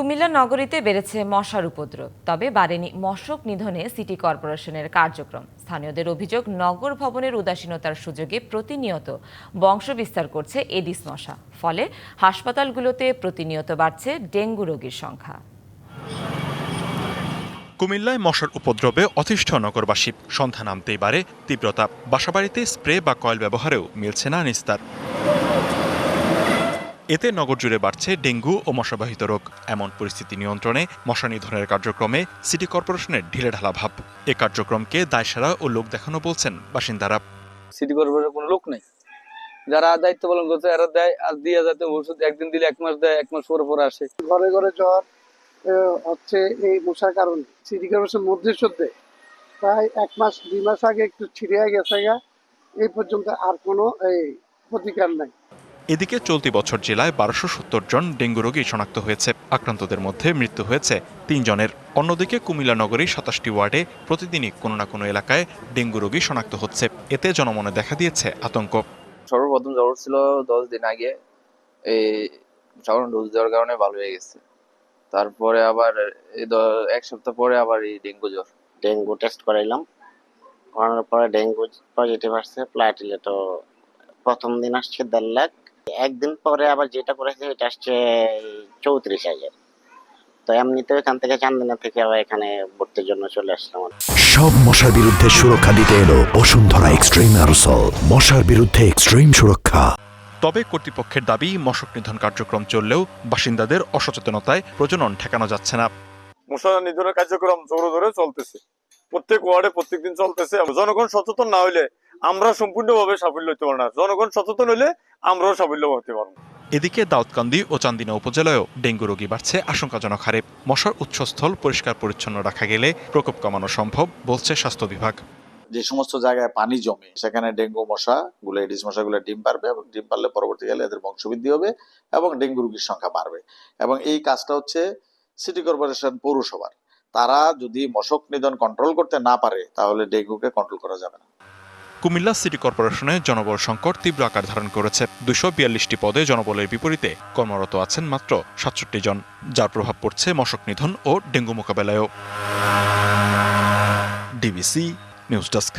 কুমিল্লা নগরীতে বেড়েছে মশার উপদ্রব, তবে বাড়েনি মশক নিধনে সিটি কর্পোরেশনের কার্যক্রম। স্থানীয়দের অভিযোগ, নগর ভবনের উদাসীনতার সুযোগে প্রতিনিয়ত বংশবিস্তার করছে এডিস মশা। ফলে হাসপাতালগুলোতে প্রতিনিয়ত বাড়ছে ডেঙ্গু রোগীর সংখ্যা। কুমিল্লায় মশার উপদ্রবে অতিষ্ঠ নগরবাসী। সন্ধ্যা নামতেই বাড়ে তীব্রতা। বাসাবাড়িতে স্প্রে বা কয়েল ব্যবহারেও মিলছে না নিস্তার। এতে নগর জুড়ে বাড়ছে ডেঙ্গু ও মশাবাহিত রোগ। এমন পরিস্থিতি নিয়ন্ত্রণে মশা নিধনের কার্যক্রমে সিটি কর্পোরেশনের ঢিলেঢালা ভাব। এ কার্যক্রমকে দায়সারা ও লোক দেখানো বলছেন বাসিন্দারা। সিটি কর্পোরেশনের কোনো লোক নেই, যারা দায়িত্ব পালন করছে এরা দেয়, আর দিয়ে যাতে ওষুধ একদিন দিলে 1 মাস দেয়, 1 মাস পরে আসে। ঘরে ঘরে জ্বর হচ্ছে এই মশার কারণে। সিটি কর্পোরেশন মধ্যে প্রায় 1 মাস 2 মাস আগে একটু ছিড়িয়ে গেছে, এই পর্যন্ত আর কোনো প্রতিকার নাই। এদিকে চলতি বছর জেলায় 1270 জন ডেঙ্গু রোগী শনাক্ত হয়েছে। আক্রান্তদের মধ্যে মৃত্যু হয়েছে 3 জনের। অন্যদিকে কুমিল্লা নগরীর 27টি ওয়ার্ডে প্রতিদিনই কোনো না কোনো এলাকায় ডেঙ্গু রোগী শনাক্ত হচ্ছে। এতে জনমনে দেখা দিয়েছে আতঙ্ক। সর্বপ্রথম জ্বর ছিল 10 দিন আগে, এই সাধারণ ডোজ দেওয়ার কারণে ভালো হয়ে গেছে। তারপরে আবার 1 সপ্তাহ পরে আবার এই ডেঙ্গু জ্বর। ডেঙ্গু টেস্ট করাইলাম, করানোর পরে ডেঙ্গু পজিটিভ আসছে। প্লাটিলেটো প্রথম দিন আসছে 1.5 লাখ, একদিন পরে আবার যেটা করেছে এটা আসছে 34,000। তো এমনিতে এখান থেকে চান্দিনা থেকে আবার এখানে ভর্তির জন্য চলে আসলাম। সব মশার বিরুদ্ধে সুরক্ষা দিতে এলো বসুন্ধরা এক্সট্রিম অ্যারোসল, মশার বিরুদ্ধে এক্সট্রিম সুরক্ষা। তবে কর্তৃপক্ষের দাবি, মশক নিধন কার্যক্রম চললেও বাসিন্দাদের অসচেতনতায় প্রজনন ঠেকানো যাচ্ছে না। মশা নিধনের কার্যক্রম জোরে জোরে চলতেছে, প্রত্যেক ওয়ার্ডে প্রত্যেকদিন চলতেছে। জনগণ সচেতন না হইলে আমরা সম্পূর্ণভাবে সাফল্য হতে পারবো না, জনগণ সচেতন হইলে আমরাও সাফল্য হতে পারবো। এদিকে দাউদকান্দি ও চান্দিনা উপজেলায়ও ডেঙ্গু রোগী বাড়ছে আশঙ্কাজনক হারে। মশার উৎসস্থল পরিষ্কার পরিচ্ছন্ন রাখা গেলে প্রকোপ কমানো সম্ভব বলছে স্বাস্থ্য বিভাগ। যে সমস্ত জায়গায় পানি জমে সেখানে ডেঙ্গু মশা গুলো, এডিস মশাগুলো ডিম পারবে এবং ডিম পারলে পরবর্তীকালে এদের বংশবৃদ্ধি হবে এবং ডেঙ্গু রোগীর সংখ্যা বাড়বে। এবং এই কাজটা হচ্ছে সিটি কর্পোরেশন, পৌরসভার। তারা যদি মশক নিধন কন্ট্রোল করতে না পারে তাহলে ডেঙ্গুকে কন্ট্রোল করা যাবে না। কুমিল্লা সিটি কর্পোরেশনে জনবল সংকট তীব্র আকার ধারণ করেছে। 242টি পদে জনবলের বিপরীতে কর্মরত আছেন মাত্র 67 জন, যার প্রভাব পড়ছে মশক নিধন ও ডেঙ্গু মোকাবেলায়ও। DBC news desk.